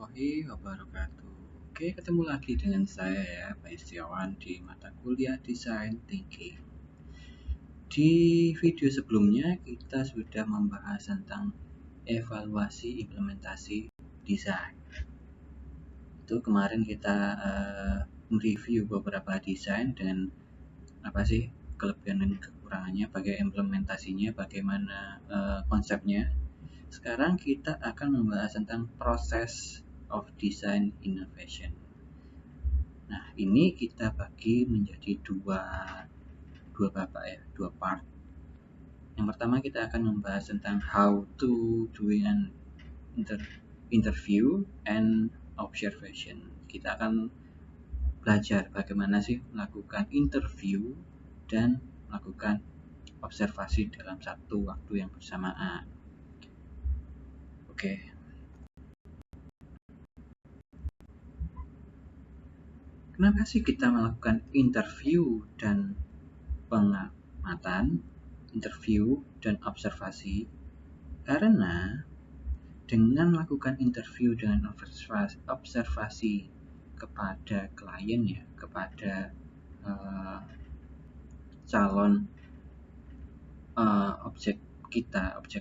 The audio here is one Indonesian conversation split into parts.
warahmatullahi wabarakatuh. Oke, ketemu lagi dengan saya ya, Pak Istiawan di mata kuliah Design Thinking. Di video sebelumnya kita sudah membahas tentang evaluasi implementasi desain. Itu kemarin kita mereview beberapa desain dengan apa sih kelebihan dan kekurangannya, bagaimana implementasinya, bagaimana konsepnya. Sekarang kita akan membahas tentang proses of design innovation. Nah, ini kita bagi menjadi dua part. Yang pertama kita akan membahas tentang how to doing an interview and observation. Kita akan belajar bagaimana sih melakukan interview dan melakukan observasi dalam satu waktu yang bersamaan. Oke. Kenapa sih kita melakukan interview dan pengamatan, interview dan observasi? Karena dengan melakukan interview dan observasi kepada klien ya, kepada calon objek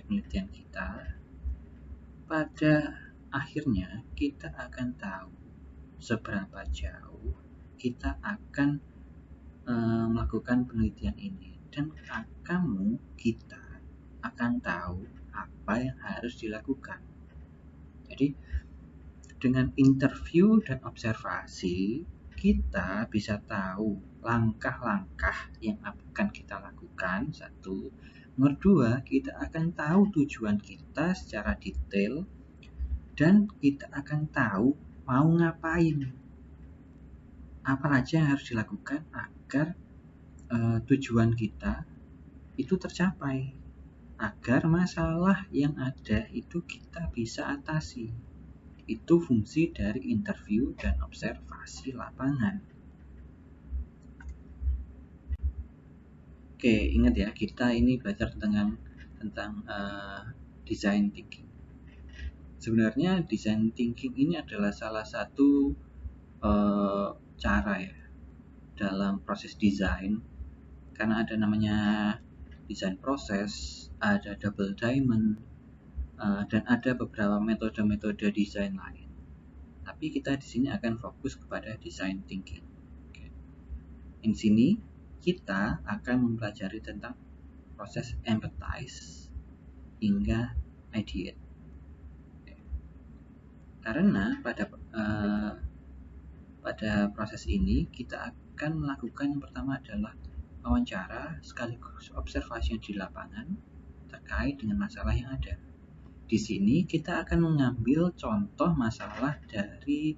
penelitian kita, pada akhirnya kita akan tahu seberapa jauh kita akan melakukan penelitian ini, dan kita akan tahu apa yang harus dilakukan. Jadi dengan interview dan observasi kita bisa tahu langkah-langkah yang akan kita lakukan. Satu, nomor dua, kita akan tahu tujuan kita secara detail dan kita akan tahu mau ngapain, apa aja yang harus dilakukan agar tujuan kita itu tercapai, agar masalah yang ada itu kita bisa atasi. Itu fungsi dari interview dan observasi lapangan. Oke, ingat ya, kita ini belajar tentang design thinking. Sebenarnya design thinking ini adalah salah satu cara ya dalam proses desain, karena ada namanya desain proses, ada double diamond, dan ada beberapa metode-metode desain lain. Tapi kita di sini akan fokus kepada design thinking. Oke. Di sini kita akan mempelajari tentang proses empathize hingga ideate. Oke. Karena pada proses ini kita akan melakukan yang pertama adalah wawancara sekaligus observasi di lapangan terkait dengan masalah yang ada. Di sini kita akan mengambil contoh masalah dari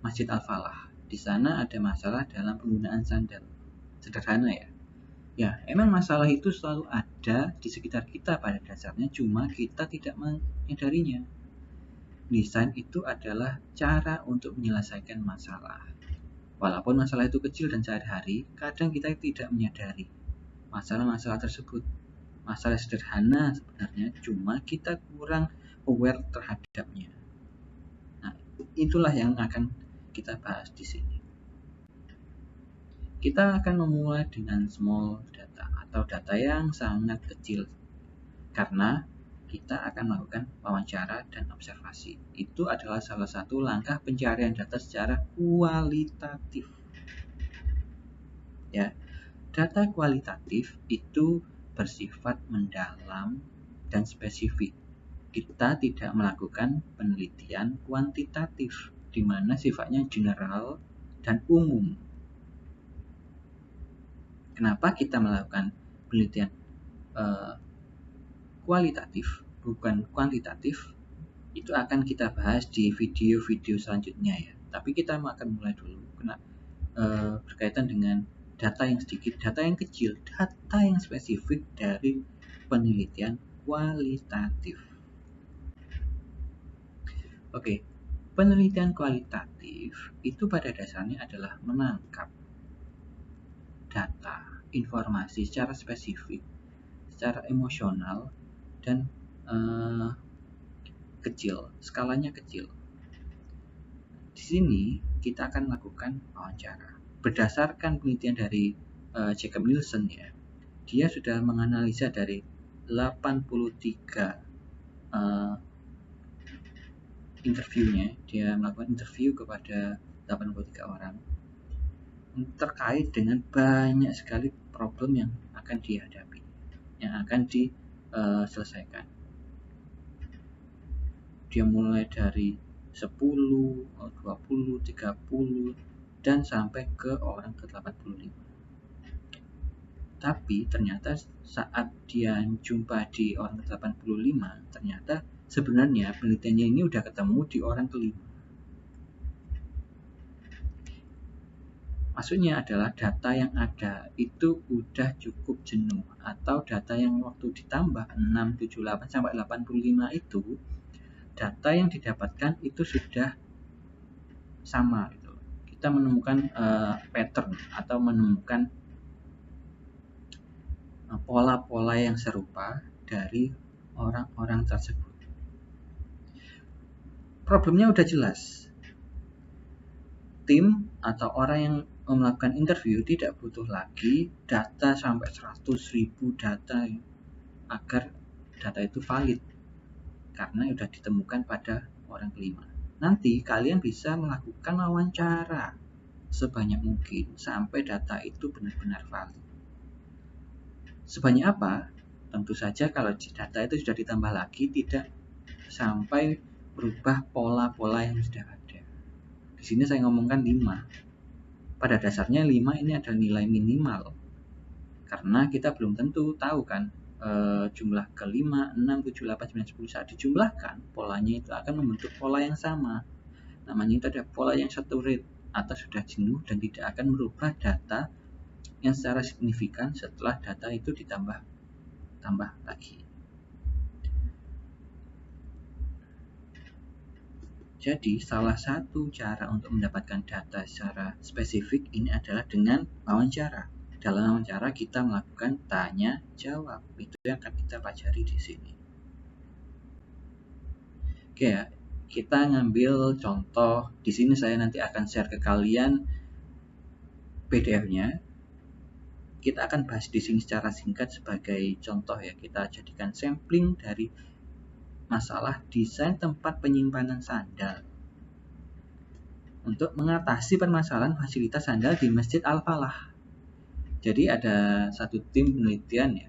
Masjid Al-Falah. Di sana ada masalah dalam penggunaan sandal. Sederhana ya. Ya, emang masalah itu selalu ada di sekitar kita pada dasarnya, cuma kita tidak menyadarinya. Desain itu adalah cara untuk menyelesaikan masalah. Walaupun masalah itu kecil dan sehari-hari, kadang kita tidak menyadari masalah-masalah tersebut. Masalah sederhana sebenarnya, cuma kita kurang aware terhadapnya. Nah, itulah yang akan kita bahas di sini. Kita akan memulai dengan small data atau data yang sangat kecil, karena kita akan melakukan wawancara dan observasi. Itu adalah salah satu langkah pencarian data secara kualitatif. Ya, data kualitatif itu bersifat mendalam dan spesifik. Kita tidak melakukan penelitian kuantitatif, di mana sifatnya general dan umum. Kenapa kita melakukan penelitian kualitatif, bukan kuantitatif? Itu akan kita bahas di video-video selanjutnya ya. Tapi kita akan mulai dulu berkaitan dengan data yang sedikit, data yang kecil, data yang spesifik dari penelitian kualitatif. Oke, penelitian kualitatif itu pada dasarnya adalah menangkap data, informasi secara spesifik, secara emosional, dan kecil, skalanya kecil. Di sini kita akan melakukan wawancara. Berdasarkan penelitian dari Jacob Nielsen ya, dia sudah menganalisa dari 83 interviewnya. Dia melakukan interview kepada 83 orang terkait dengan banyak sekali problem yang akan dihadapi, yang akan diselesaikan. Dia mulai dari 10, 20, 30, dan sampai ke orang ke-85. Tapi ternyata saat dia jumpa di orang ke-85, ternyata sebenarnya penelitiannya ini udah ketemu di orang ke-5. Maksudnya adalah data yang ada itu udah cukup jenuh, atau data yang waktu ditambah 6, 7, 8 sampai 85 itu data yang didapatkan itu sudah sama gitu. Kita menemukan pattern atau menemukan pola-pola yang serupa dari orang-orang tersebut. Problemnya udah jelas. Tim atau orang yang melakukan interview tidak butuh lagi data sampai 100.000 data agar data itu valid, karena sudah ditemukan pada orang kelima. Nanti kalian bisa melakukan wawancara sebanyak mungkin sampai data itu benar-benar valid. Sebanyak apa? Tentu saja kalau data itu sudah ditambah lagi tidak sampai berubah pola-pola yang sudah ada. Di sini saya ngomongkan 5. Pada dasarnya 5 ini adalah nilai minimal, karena kita belum tentu tahu kan jumlah ke-5, 6, 7, 8, 9, 10 saat dijumlahkan polanya itu akan membentuk pola yang sama. Namanya itu ada pola yang saturate atau sudah jenuh dan tidak akan merubah data yang secara signifikan setelah data itu ditambah lagi. Jadi salah satu cara untuk mendapatkan data secara spesifik ini adalah dengan wawancara. Dalam wawancara kita melakukan tanya jawab. Itu yang akan kita pelajari di sini. Oke ya, kita ngambil contoh. Di sini saya nanti akan share ke kalian PDF-nya. Kita akan bahas di sini secara singkat sebagai contoh ya. Kita jadikan sampling dari masalah desain tempat penyimpanan sandal untuk mengatasi permasalahan fasilitas sandal di Masjid Al-Falah. Jadi ada satu tim penelitian ya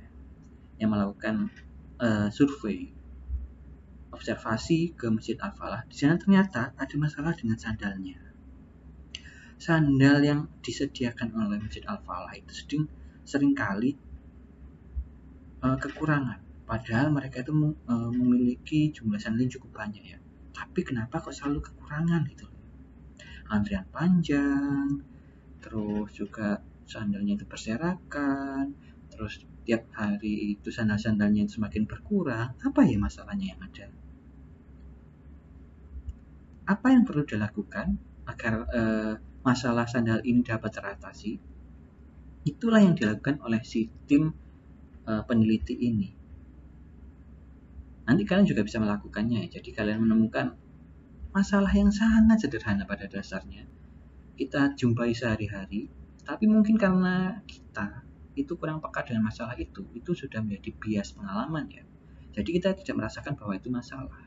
yang melakukan survei observasi ke Masjid Al-Falah. Di sana ternyata ada masalah dengan sandalnya. Sandal yang disediakan oleh Masjid Al-Falah itu seringkali kekurangan. Padahal mereka itu memiliki jumlah sandal yang cukup banyak ya. Tapi kenapa kok selalu kekurangan gitu? Antrian panjang, terus juga sandalnya itu berserakan, terus tiap hari itu sandal-sandalnya semakin berkurang. Apa ya masalahnya yang ada? Apa yang perlu dilakukan agar masalah sandal ini dapat teratasi? Itulah yang dilakukan oleh si tim peneliti ini. Nanti kalian juga bisa melakukannya. Jadi kalian menemukan masalah yang sangat sederhana pada dasarnya, kita jumpai sehari-hari, tapi mungkin karena kita itu kurang peka dengan masalah itu sudah menjadi bias pengalaman ya. Jadi kita tidak merasakan bahwa itu masalah.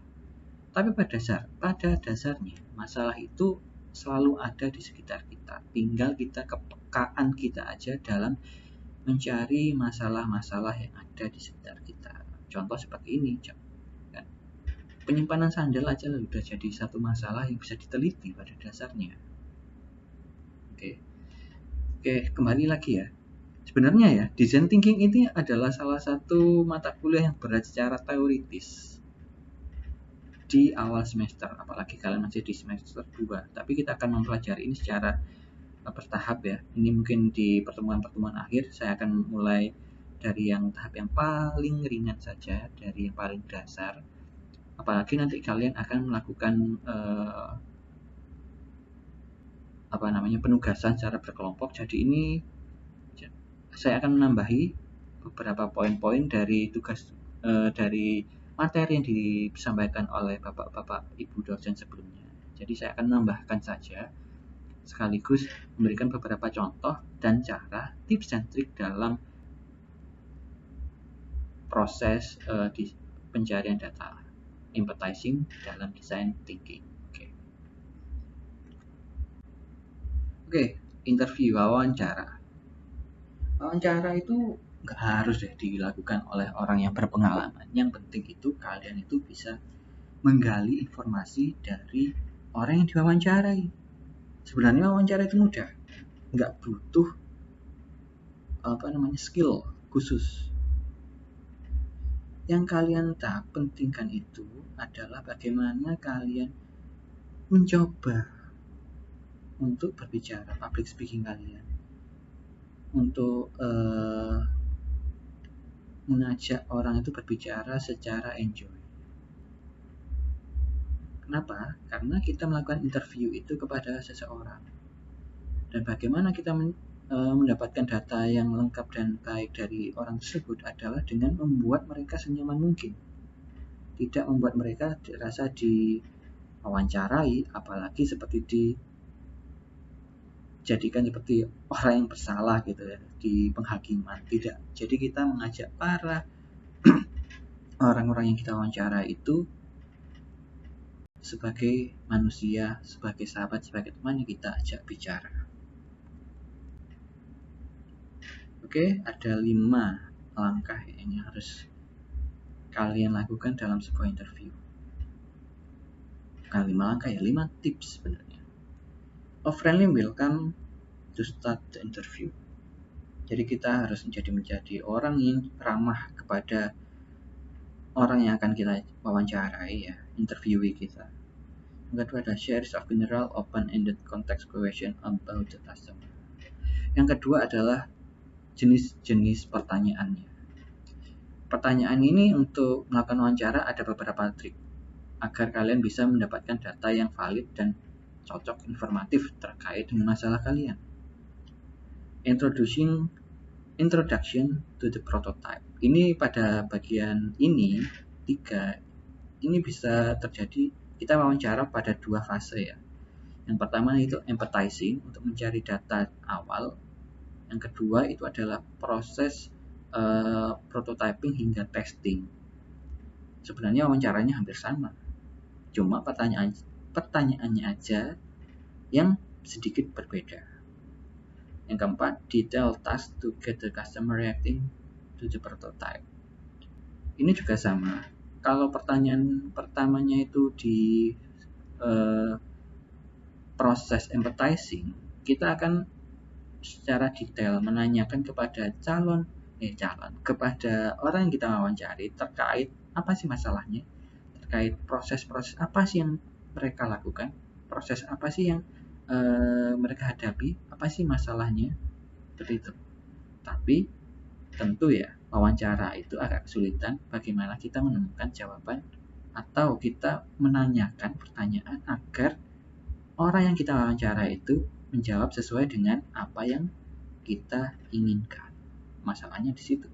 Tapi pada dasarnya masalah itu selalu ada di sekitar kita. Tinggal kita kepekaan kita aja dalam mencari masalah-masalah yang ada di sekitar kita. Contoh seperti ini, penyimpanan sandal aja sudah jadi satu masalah yang bisa diteliti pada dasarnya. Oke, kembali lagi ya. Sebenarnya ya, design thinking ini adalah salah satu mata kuliah yang berat secara teoritis di awal semester, apalagi kalian masih di semester 2. Tapi kita akan mempelajari ini secara bertahap ya. Ini mungkin di pertemuan-pertemuan akhir saya akan mulai dari yang tahap yang paling ringan saja, dari yang paling dasar. Apalagi nanti kalian akan melakukan penugasan secara berkelompok. Jadi ini saya akan menambahi beberapa poin-poin dari tugas dari materi yang disampaikan oleh bapak-bapak ibu dosen sebelumnya. Jadi saya akan menambahkan saja sekaligus memberikan beberapa contoh dan cara tips dan trik dalam proses di pencarian data empathizing dalam design thinking. Oke, interview wawancara. Wawancara itu nggak harus dilakukan oleh orang yang berpengalaman. Yang penting itu kalian itu bisa menggali informasi dari orang yang diwawancarai. Sebenarnya wawancara itu mudah, nggak butuh skill khusus. Yang kalian pentingkan itu adalah bagaimana kalian mencoba untuk berbicara, public speaking kalian, untuk mengajak orang itu berbicara secara enjoy. Kenapa? Karena kita melakukan interview itu kepada seseorang. Dan bagaimana kita mendapatkan data yang lengkap dan baik dari orang tersebut adalah dengan membuat mereka senyaman mungkin. Tidak membuat mereka dirasa diwawancarai, apalagi seperti dijadikan seperti orang yang bersalah gitu ya, di penghakiman. Tidak. Jadi kita mengajak para orang-orang yang kita wawancara itu sebagai manusia, sebagai sahabat, sebagai teman yang kita ajak bicara. Oke, ada 5 langkah yang harus kalian lakukan dalam sebuah interview. Bukan 5 langkah ya, 5 tips sebenarnya. A friendly welcome to start the interview. Jadi kita harus menjadi orang yang ramah kepada orang yang akan kita wawancarai ya, interviewee kita. Yang kedua ada series of general open-ended context question about the customer. Yang kedua adalah jenis-jenis pertanyaannya. Pertanyaan ini untuk melakukan wawancara ada beberapa trik agar kalian bisa mendapatkan data yang valid dan cocok informatif terkait dengan masalah kalian. Introduction to the prototype. Ini pada bagian ini 3 ini bisa terjadi kita wawancara pada 2 fase ya. Yang pertama itu empathizing untuk mencari data awal. Yang kedua itu adalah proses prototyping hingga testing. Sebenarnya wawancaranya hampir sama, cuma pertanyaannya aja yang sedikit berbeda. Yang keempat, detail task to get the customer reacting to the prototype. Ini juga sama. Kalau pertanyaan pertamanya itu di proses empathizing, kita akan secara detail menanyakan kepada kepada orang yang kita wawancari terkait apa sih masalahnya, terkait proses-proses apa sih yang mereka lakukan, proses apa sih yang mereka hadapi, apa sih masalahnya, seperti itu. Tapi tentu ya wawancara itu agak kesulitan bagaimana kita menemukan jawaban atau kita menanyakan pertanyaan agar orang yang kita wawancara itu menjawab sesuai dengan apa yang kita inginkan. Masalahnya di situ.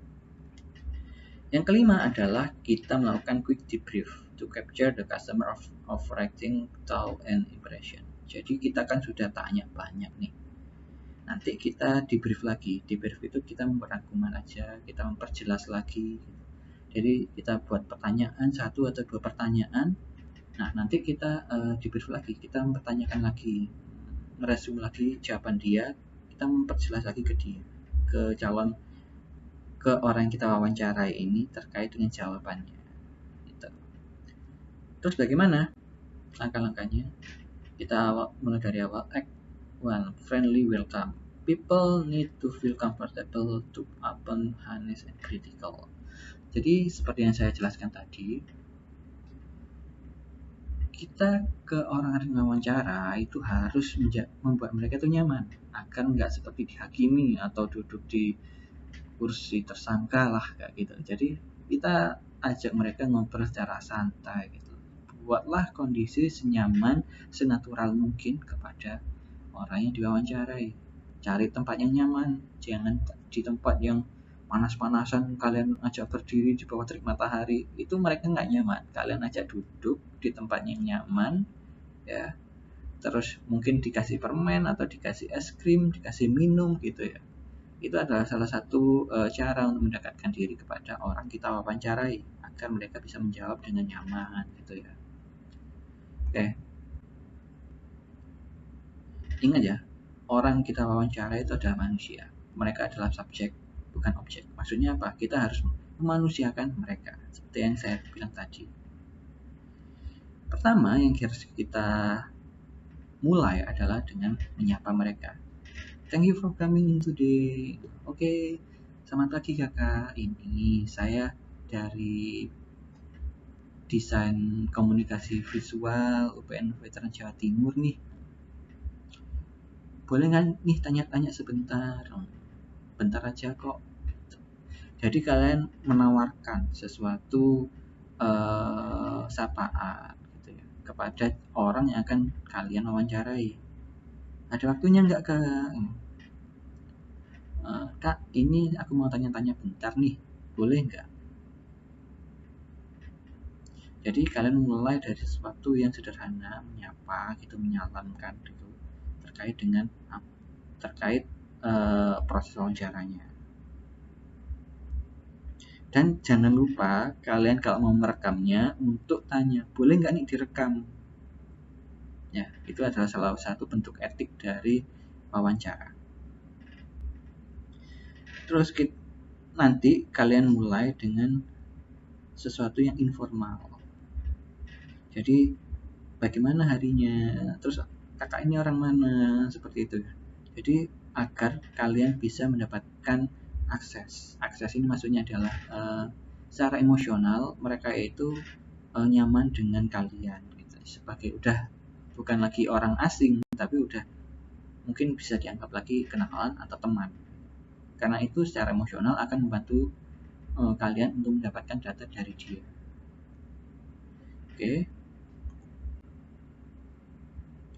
Yang kelima adalah kita melakukan quick debrief to capture the customer of writing thought and impression. Jadi kita kan sudah tanya banyak nih. Nanti kita debrief lagi. Debrief itu kita merangkuman aja, kita memperjelas lagi. Jadi kita buat pertanyaan 1 atau 2 pertanyaan. Nah, nanti kita debrief lagi, kita mempertanyakan lagi, meresume lagi jawaban dia, kita memperjelas lagi ke dia, ke orang yang kita wawancarai ini terkait dengan jawabannya. Gitu. Terus bagaimana langkah-langkahnya? Kita mulai dari awal. Act 1, friendly welcome. People need to feel comfortable to open, honest, and critical. Jadi seperti yang saya jelaskan tadi, kita ke orang yang wawancara itu harus membuat mereka itu nyaman, agar nggak seperti dihakimi atau duduk di kursi tersangka lah kayak gitu. Jadi kita ajak mereka ngobrol secara santai gitu. Buatlah kondisi senyaman, senatural mungkin kepada orang yang diwawancarai. Cari tempat yang nyaman, jangan di tempat yang panas-panasan kalian ajak berdiri di bawah terik matahari, itu mereka nggak nyaman. Kalian ajak duduk di tempat yang nyaman, ya, terus mungkin dikasih permen atau dikasih es krim, dikasih minum gitu ya. Itu adalah salah satu cara untuk mendekatkan diri kepada orang kita wawancarai agar mereka bisa menjawab dengan nyaman gitu ya. Oke, ingat ya, orang kita wawancara itu adalah manusia. Mereka adalah subjek, bukan objek. Maksudnya apa? Kita harus memanusiakan mereka, seperti yang saya bilang tadi. Pertama yang harus kita mulai adalah dengan menyapa mereka. Thank you for coming in today. Oke, selamat pagi kakak. Ini saya dari desain komunikasi visual UPN Veteran Jawa Timur nih. Boleh nggak nih tanya-tanya sebentar? Bentar aja kok. Jadi kalian menawarkan sesuatu sapaan gitu ya kepada orang yang akan kalian wawancarai. Ada waktunya nggak kak? Kak, ini aku mau tanya-tanya bentar nih, boleh nggak? Jadi kalian mulai dari sesuatu yang sederhana, menyapa gitu, menyalamkan gitu, terkait proses wawancaranya. Dan jangan lupa kalian kalau mau merekamnya untuk tanya, boleh nggak nih direkam? Ya, itu adalah salah satu bentuk etik dari wawancara. Terus nanti kalian mulai dengan sesuatu yang informal. Jadi bagaimana harinya, terus kakak ini orang mana, seperti itu. Jadi agar kalian bisa mendapatkan akses ini maksudnya adalah secara emosional mereka itu nyaman dengan kalian gitu. Sebagai udah bukan lagi orang asing, tapi udah mungkin bisa dianggap lagi kenalan atau teman. Karena itu secara emosional akan membantu kalian untuk mendapatkan data dari dia. Oke.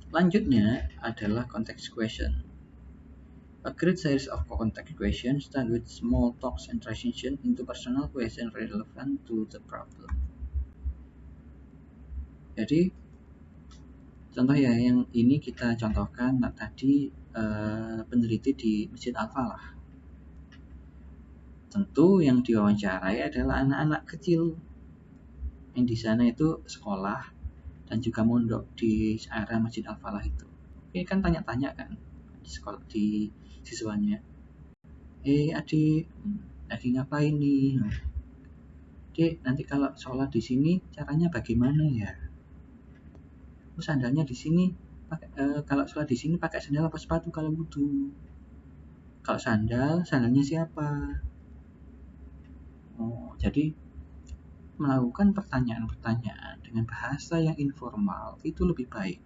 Lanjutnya adalah context question. A great series of context questions start with small talks and transition into personal questions relevant to the problem. Jadi contoh ya, yang ini kita contohkan tadi peneliti di Masjid Al-Falah. Tentu yang diwawancarai adalah anak-anak kecil yang di sana itu sekolah dan juga mondok di area Masjid Al-Falah itu. Oke, kan tanya-tanya kan di sekolah, di siswanya. Adik, lagi ngapain nih? Dek, nanti kalau sholat di sini caranya bagaimana ya? Sandalnya di sini kalau sholat di sini pakai sandal apa sepatu kalau wudhu? Kalau sandalnya siapa? Jadi melakukan pertanyaan-pertanyaan dengan bahasa yang informal itu lebih baik,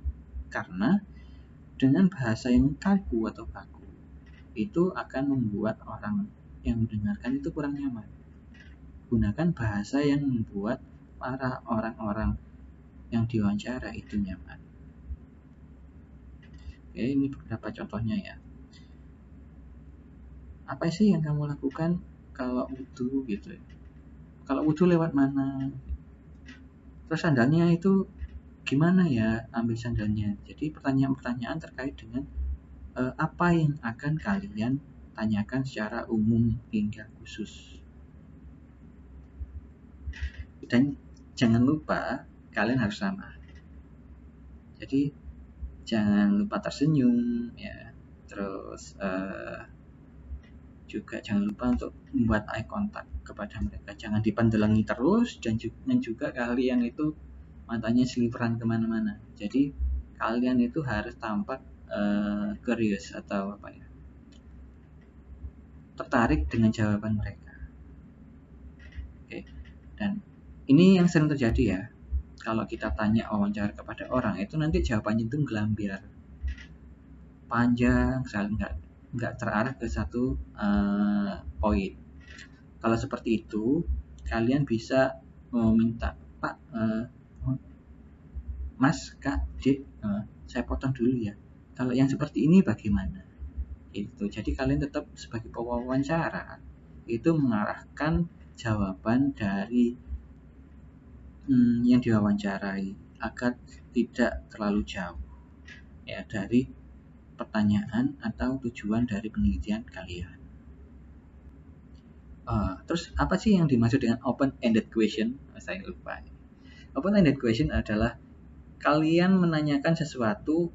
karena dengan bahasa yang kaku atau baku itu akan membuat orang yang mendengarkan itu kurang nyaman. Gunakan bahasa yang membuat para orang-orang yang diwawancara itu nyaman. Oke, ini beberapa contohnya ya. Apa sih yang kamu lakukan kalau wudhu gitu? Kalau wudhu lewat mana? Terus sandalnya itu gimana ya ambil sandalnya? Jadi pertanyaan-pertanyaan terkait dengan apa yang akan kalian tanyakan secara umum hingga khusus. Dan jangan lupa kalian harus ramah. Jadi jangan lupa tersenyum ya. Terus juga jangan lupa untuk membuat eye contact kepada mereka. Jangan dipandangi terus, dan juga kalian itu matanya seliweran kemana-mana. Jadi kalian itu harus tampak curious atau apa ya, tertarik dengan jawaban mereka. Oke. Dan ini yang sering terjadi ya, kalau kita tanya wawancara kepada orang itu nanti jawabannya itu gelambir, panjang sekali, nggak terarah ke satu poin. Kalau seperti itu kalian bisa minta, Pak, Mas, Kak, Dek, saya potong dulu ya, kalau yang seperti ini bagaimana? Itu jadi kalian tetap sebagai pewawancara itu mengarahkan jawaban dari yang diwawancarai agar tidak terlalu jauh ya dari pertanyaan atau tujuan dari penelitian kalian. Terus apa sih yang dimaksud dengan open-ended question? Saya lupa. Open-ended question adalah kalian menanyakan sesuatu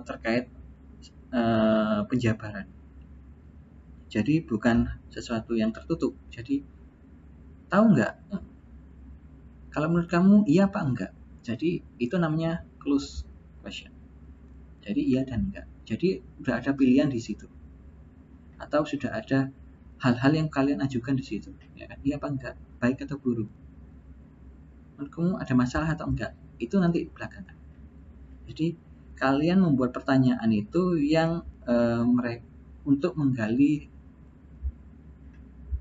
terkait penjabaran. Jadi bukan sesuatu yang tertutup. Jadi tahu nggak? Kalau menurut kamu iya apa enggak? Jadi itu namanya closed question. Jadi iya dan enggak. Jadi udah ada pilihan di situ. Atau sudah ada hal-hal yang kalian ajukan di situ. Ya kan? Iya apa enggak? Baik atau buruk? Menurut kamu ada masalah atau enggak? Itu nanti belakangan. Jadi kalian membuat pertanyaan itu yang untuk menggali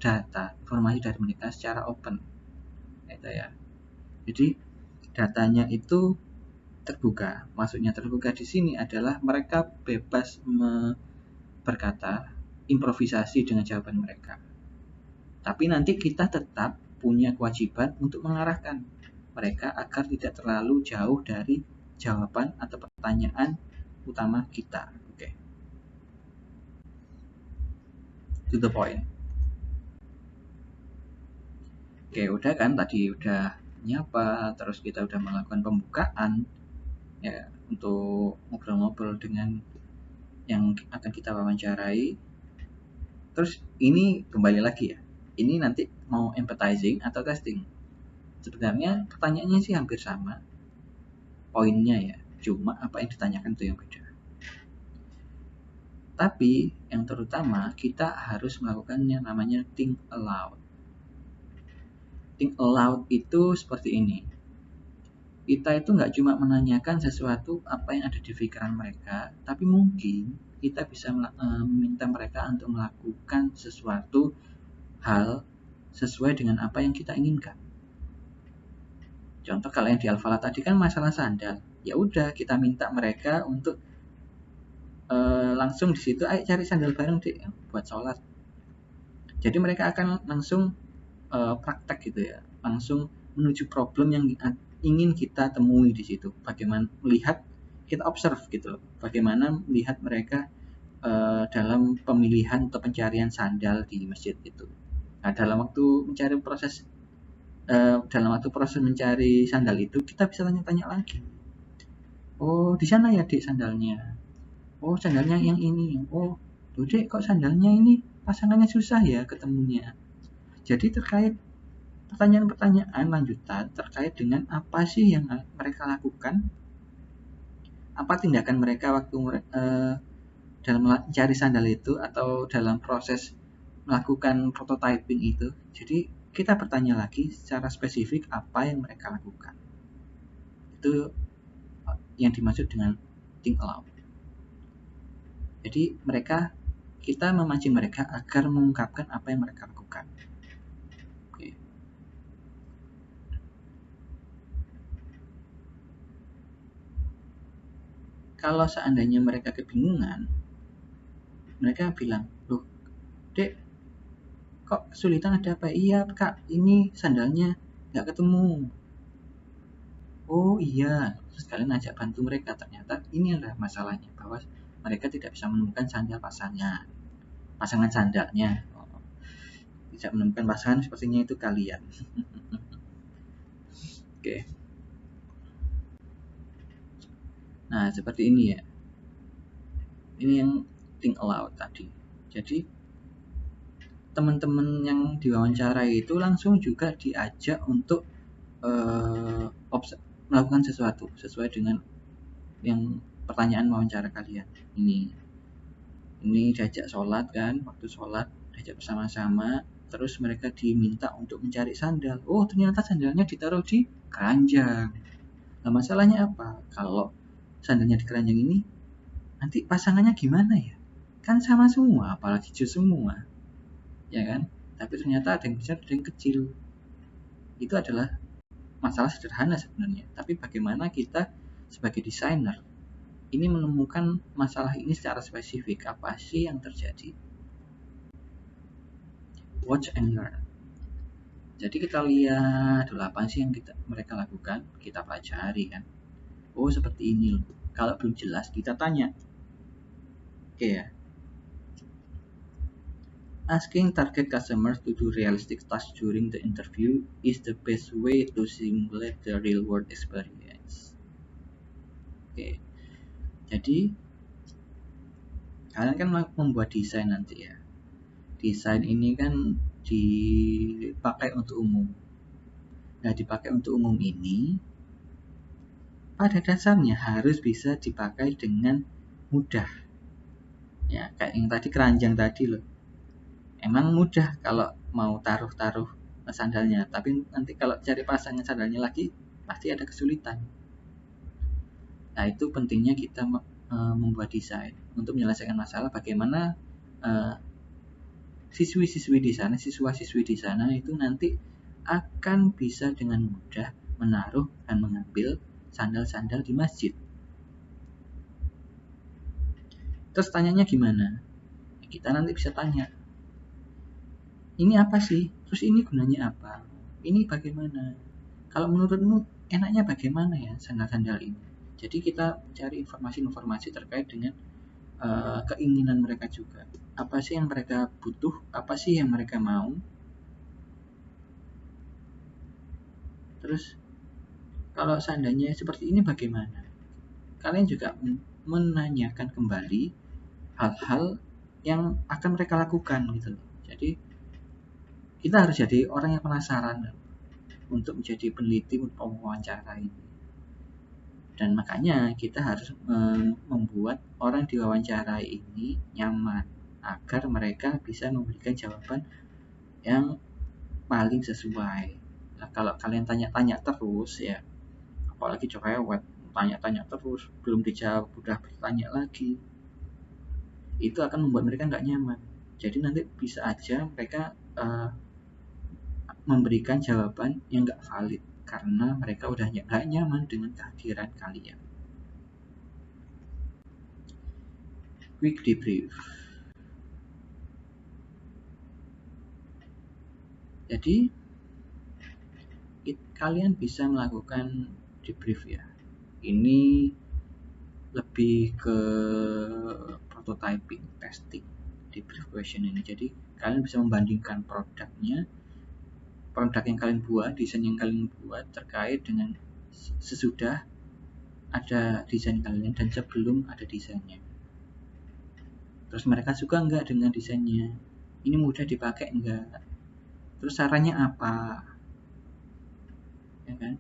data, informasi dari mereka secara open. Gitu ya. Jadi datanya itu terbuka. Maksudnya terbuka di sini adalah mereka bebas berkata, improvisasi dengan jawaban mereka. Tapi nanti kita tetap punya kewajiban untuk mengarahkan mereka agar tidak terlalu jauh dari jawaban atau pertanyaan utama kita. Oke. To the point. Oke, udah kan tadi udah nyapa, terus kita udah melakukan pembukaan ya untuk ngobrol-ngobrol dengan yang akan kita wawancarai. Terus ini kembali lagi ya, ini nanti mau empathizing atau testing. Sebenarnya pertanyaannya sih hampir sama poinnya ya, cuma apa yang ditanyakan itu yang beda. Tapi yang terutama kita harus melakukan yang namanya think aloud. Think aloud itu seperti ini. Kita itu nggak cuma menanyakan sesuatu apa yang ada di pikiran mereka, tapi mungkin kita bisa meminta mereka untuk melakukan sesuatu hal sesuai dengan apa yang kita inginkan. Contoh kalau yang di Alfala tadi kan masalah sandal, ya udah kita minta mereka untuk langsung di situ, ayo cari sandal bareng deh buat sholat. Jadi mereka akan langsung praktek gitu ya, langsung menuju problem yang ingin kita temui di situ. Bagaimana melihat, kita observe gitu, bagaimana melihat mereka dalam pemilihan atau pencarian sandal di masjid itu. Nah, dalam waktu proses mencari sandal itu kita bisa tanya-tanya lagi. Oh, di sana ya Dek sandalnya. Oh, sandalnya yang ini. Oh, tuh Dek kok sandalnya ini pasangannya susah ya ketemunya. Jadi terkait pertanyaan-pertanyaan lanjutan terkait dengan apa sih yang mereka lakukan, apa tindakan mereka waktu dalam mencari sandal itu atau dalam proses melakukan prototyping itu. Jadi kita bertanya lagi secara spesifik apa yang mereka lakukan. Itu yang dimaksud dengan think aloud. Jadi kita memancing mereka agar mengungkapkan apa yang mereka lakukan. Oke. Kalau seandainya mereka kebingungan, mereka bilang, loh Dek, kok kesulitan ada apa? Iya Kak, ini sandalnya nggak ketemu. Oh iya, terus kalian ajak bantu mereka. Ternyata ini adalah masalahnya, bahwa mereka tidak bisa menemukan sandal pasangan sandalnya. Tidak menemukan pasangan, sepertinya itu kalian. Oke. Nah, seperti ini ya. Ini yang think aloud tadi. Jadi teman-teman yang diwawancarai itu langsung juga diajak untuk melakukan sesuatu sesuai dengan yang pertanyaan wawancara kalian. Ini diajak sholat kan, waktu sholat diajak bersama-sama, terus mereka diminta untuk mencari sandal. Oh, ternyata sandalnya ditaruh di keranjang. Nah, masalahnya apa? Kalau sandalnya di keranjang ini, nanti pasangannya gimana ya? Kan sama semua, apalagi jus semua. Ya kan? Tapi ternyata ada yang besar, ada yang kecil. Itu adalah masalah sederhana sebenarnya. Tapi bagaimana kita sebagai desainer ini menemukan masalah ini secara spesifik, apa sih yang terjadi? watch and learn. Jadi kita lihat dulu apa sih yang mereka lakukan, kita pelajari kan. Oh seperti ini loh. Kalau belum jelas kita tanya. Oke ya. Asking target customers to do realistic tasks during the interview is the best way to simulate the real world experience. Oke. Jadi kalian kan membuat desain nanti ya. Desain ini kan dipakai untuk umum. Nah, dipakai untuk umum ini pada dasarnya harus bisa dipakai dengan mudah. Ya, kayak yang tadi keranjang tadi loh. Emang mudah kalau mau taruh-taruh sandalnya, tapi nanti kalau cari pasangan sandalnya lagi pasti ada kesulitan. Nah, itu pentingnya kita membuat desain untuk menyelesaikan masalah bagaimana siswa-siswi di sana itu nanti akan bisa dengan mudah menaruh dan mengambil sandal-sandal di masjid. Terus tanyanya gimana? Kita nanti bisa tanya, ini apa sih? Terus ini gunanya apa? Ini bagaimana? Kalau menurutmu enaknya bagaimana ya sandal-sandal ini? Jadi kita cari informasi-informasi terkait dengan keinginan mereka juga. Apa sih yang mereka butuh? Apa sih yang mereka mau? Terus kalau seandainya seperti ini bagaimana? Kalian juga menanyakan kembali hal-hal yang akan mereka lakukan gitu loh. Jadi kita harus jadi orang yang penasaran untuk menjadi peneliti untuk wawancara ini. Dan makanya kita harus membuat orang diwawancarai ini nyaman agar mereka bisa memberikan jawaban yang paling sesuai. Nah, kalau kalian tanya-tanya terus ya, apalagi cewek tanya-tanya terus belum dijawab udah bertanya lagi, itu akan membuat mereka nggak nyaman. Jadi nanti bisa aja mereka memberikan jawaban yang nggak valid karena mereka udah nggak nyaman dengan kehadiran kalian. Quick debrief. Jadi kalian bisa melakukan debrief ya. Ini lebih ke prototyping, testing, debrief question ini. Jadi kalian bisa membandingkan produk yang kalian buat, desain yang kalian buat terkait dengan sesudah ada desain kalian dan sebelum ada desainnya. Terus mereka suka nggak dengan desainnya? Ini mudah dipakai nggak? Terus caranya apa? Ya kan?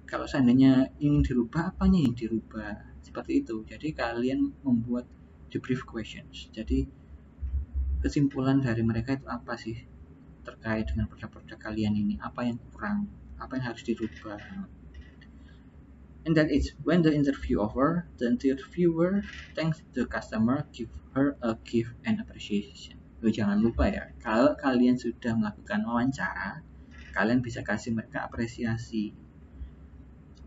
Kalau seandainya ingin dirubah, apanya yang dirubah? Seperti itu. Jadi kalian membuat debrief questions. Jadi kesimpulan dari mereka itu apa sih terkait dengan produk-produk kalian ini? Apa yang kurang? Apa yang harus dirubah? And that is when the interview over, the interviewer thanks the customer, give her a gift and appreciation. Jangan lupa ya, kalau kalian sudah melakukan wawancara, kalian bisa kasih mereka apresiasi.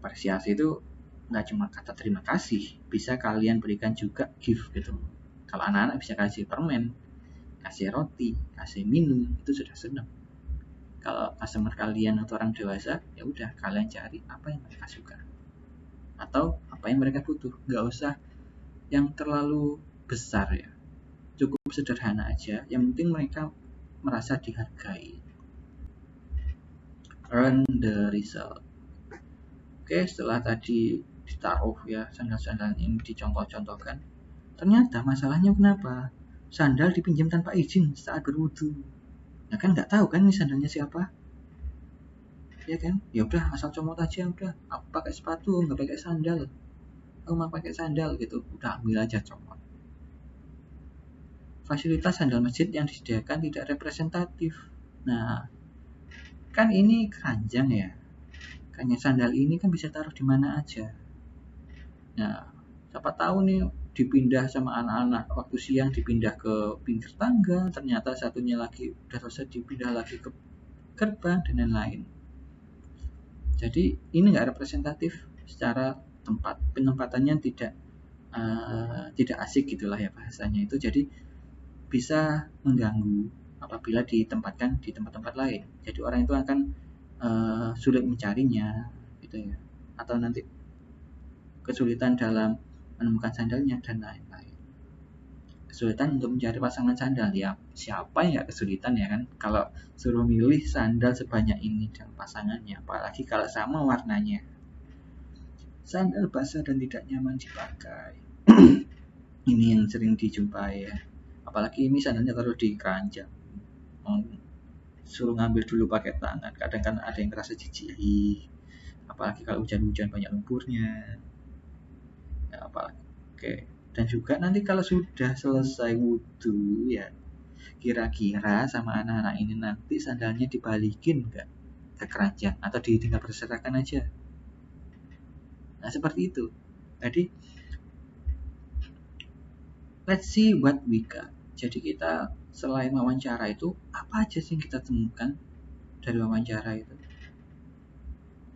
Apresiasi itu nggak cuma kata terima kasih, bisa kalian berikan juga gift gitu. Kalau anak-anak bisa kasih permen, kasih roti, kasih minum, itu sudah senang. Kalau customer kalian atau orang dewasa, ya udah kalian cari apa yang mereka suka atau apa yang mereka butuh. Nggak usah yang terlalu besar ya, cukup sederhana aja, yang penting mereka merasa dihargai. Run the result. Oke, setelah tadi ditaruh ya sandal-sandal ini dicontoh-contohkan, ternyata masalahnya kenapa? Sandal dipinjam tanpa izin saat berwudu. Nah kan nggak tahu kan ini sandalnya siapa, ya kan? Ya udah asal comot aja, udah aku pakai sepatu nggak pakai sandal, aku mau pakai sandal gitu, udah ambil aja comot. Fasilitas sandal masjid yang disediakan tidak representatif. Nah kan ini keranjang ya, kayaknya sandal ini kan bisa taruh di mana aja. Nah siapa tahu nih dipindah sama anak-anak waktu siang, dipindah ke pinggir tangga, ternyata satunya lagi udah selesai dipindah lagi ke gerbang dan lain-lain. Jadi ini nggak representatif secara tempat, penempatannya tidak asik gitulah ya bahasanya itu. Jadi bisa mengganggu apabila ditempatkan di tempat-tempat lain. Jadi orang itu akan sulit mencarinya gitu ya, atau nanti kesulitan dalam menemukan sandalnya dan lain-lain. Kesulitan untuk mencari pasangan sandal, ya siapa yang gak kesulitan ya kan, kalau suruh milih sandal sebanyak ini dan pasangannya, apalagi kalau sama warnanya. Sandal basah dan tidak nyaman dipakai. Ini yang sering dijumpai ya, apalagi ini sandalnya taruh di keranjang, suruh ngambil dulu pakai tangan, kadang kan ada yang ngerasa jijik, apalagi kalau hujan-hujan banyak lumpurnya ya, apalagi. Oke. Dan juga nanti kalau sudah selesai wudhu ya, kira-kira sama anak-anak ini nanti sandalnya dibalikin nggak ke keranjang atau ditinggal berserakan aja. Nah seperti itu. Jadi let's see what we got. Jadi kita selain wawancara itu, apa aja sih yang kita temukan dari wawancara itu?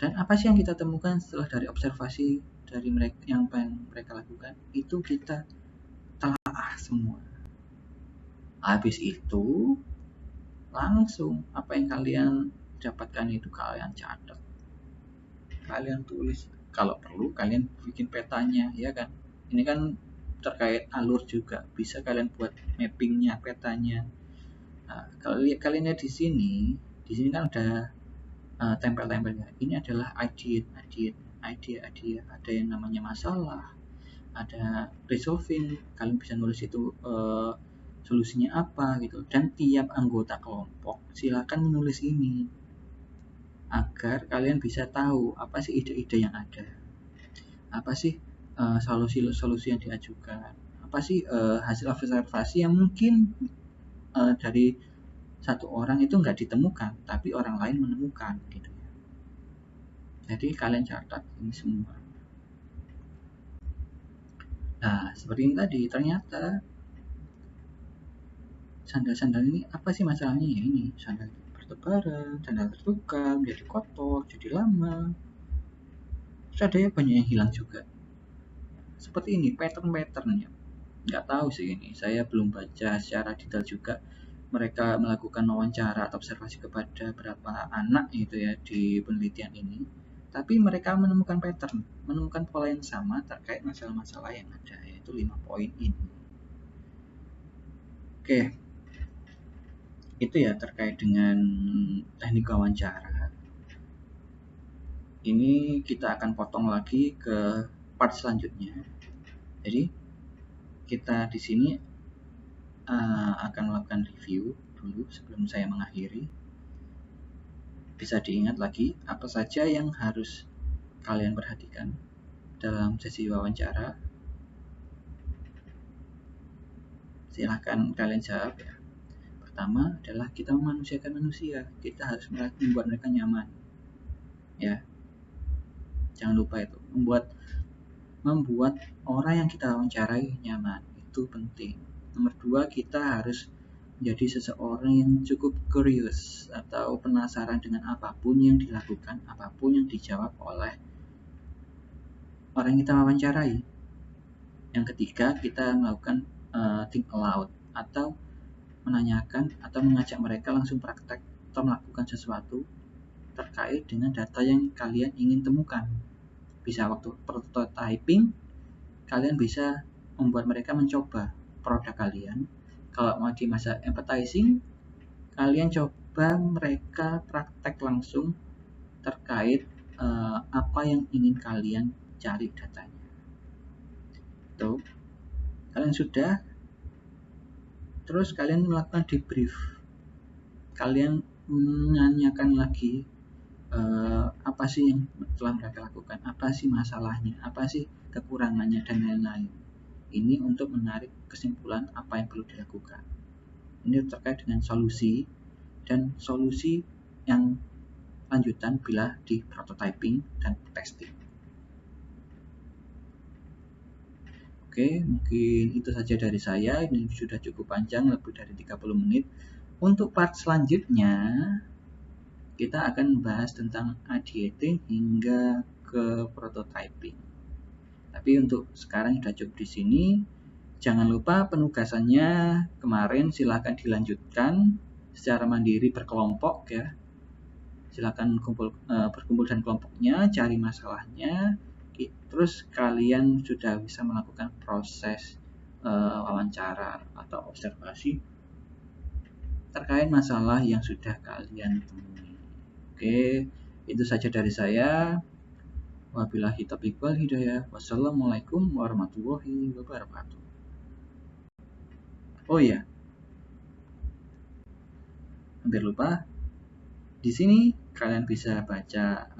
Dan apa sih yang kita temukan setelah dari observasi dari mereka yang mereka lakukan? Itu kita telah semua. Habis itu langsung apa yang kalian dapatkan itu kalian catat, kalian tulis, kalau perlu kalian bikin petanya ya kan. Ini kan terkait alur juga, bisa kalian buat mappingnya, petanya. Nah, kalau kalian lihat di sini kan ada tempel-tempelnya. Ini adalah idea, ada yang namanya masalah, ada resolving, kalian bisa nulis itu solusinya apa gitu. Dan tiap anggota kelompok silakan menulis ini agar kalian bisa tahu apa sih ide-ide yang ada, apa sih solusi-solusi yang diajukan, apa sih hasil observasi yang mungkin dari satu orang itu nggak ditemukan tapi orang lain menemukan gitu ya. Jadi kalian catat ini semua. Nah seperti ini tadi, ternyata sandal-sandal ini apa sih masalahnya ya, ini sandal bertebaran, sandal tertukar, jadi kotor, jadi lama, terus ada ya banyak yang hilang juga. Seperti ini pattern-patternnya. Nggak tahu sih, ini saya belum baca secara detail juga mereka melakukan wawancara atau observasi kepada berapa anak gitu ya di penelitian ini, tapi mereka menemukan pattern, menemukan pola yang sama terkait masalah-masalah yang ada, yaitu 5 poin ini. Oke, itu ya terkait dengan teknik wawancara. Ini kita akan potong lagi ke part selanjutnya. Jadi kita di sini akan melakukan review dulu sebelum saya mengakhiri. Bisa diingat lagi apa saja yang harus kalian perhatikan dalam sesi wawancara. Silahkan kalian jawab ya. Pertama adalah kita memanusiakan manusia, kita harus membuat mereka nyaman ya, jangan lupa itu, membuat orang yang kita wawancarai nyaman, itu penting. Nomor 2, kita harus menjadi seseorang yang cukup curious atau penasaran dengan apapun yang dilakukan, apapun yang dijawab oleh orang yang kita wawancarai. Yang ketiga, kita melakukan think aloud atau menanyakan atau mengajak mereka langsung praktek atau melakukan sesuatu terkait dengan data yang kalian ingin temukan. Bisa waktu prototyping, kalian bisa membuat mereka mencoba produk kalian. Kalau mau di masa advertising, kalian coba mereka praktek langsung terkait apa yang ingin kalian cari datanya. Tuh, kalian sudah. Terus kalian melakukan debrief, kalian menanyakan lagi apa sih yang telah mereka lakukan, apa sih masalahnya, apa sih kekurangannya, dan lain-lain. Ini untuk menarik kesimpulan apa yang perlu dilakukan. Ini terkait dengan solusi dan solusi yang lanjutan bila di prototyping dan testing. Oke, mungkin itu saja dari saya. Ini sudah cukup panjang, lebih dari 30 menit. Untuk part selanjutnya, kita akan bahas tentang ideating hingga ke prototyping. Tapi untuk sekarang sudah cukup di sini. Jangan lupa penugasannya kemarin silahkan dilanjutkan. secara mandiri berkelompok ya. Silakan berkumpul dan kelompoknya, cari masalahnya, terus kalian sudah bisa melakukan proses wawancara atau observasi terkait masalah yang sudah kalian temui. Oke, itu saja dari saya. Wabillahi taufiq wal hidayah. Wassalamualaikum warahmatullahi wabarakatuh. Oh iya, hampir lupa. Di sini kalian bisa baca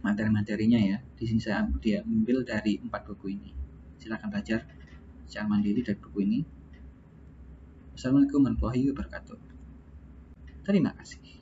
materi-materinya ya. Di sini saya ambil dari 4 buku ini. Silakan belajar secara mandiri dari buku ini. Wassalamualaikum warahmatullahi wabarakatuh. Terima kasih.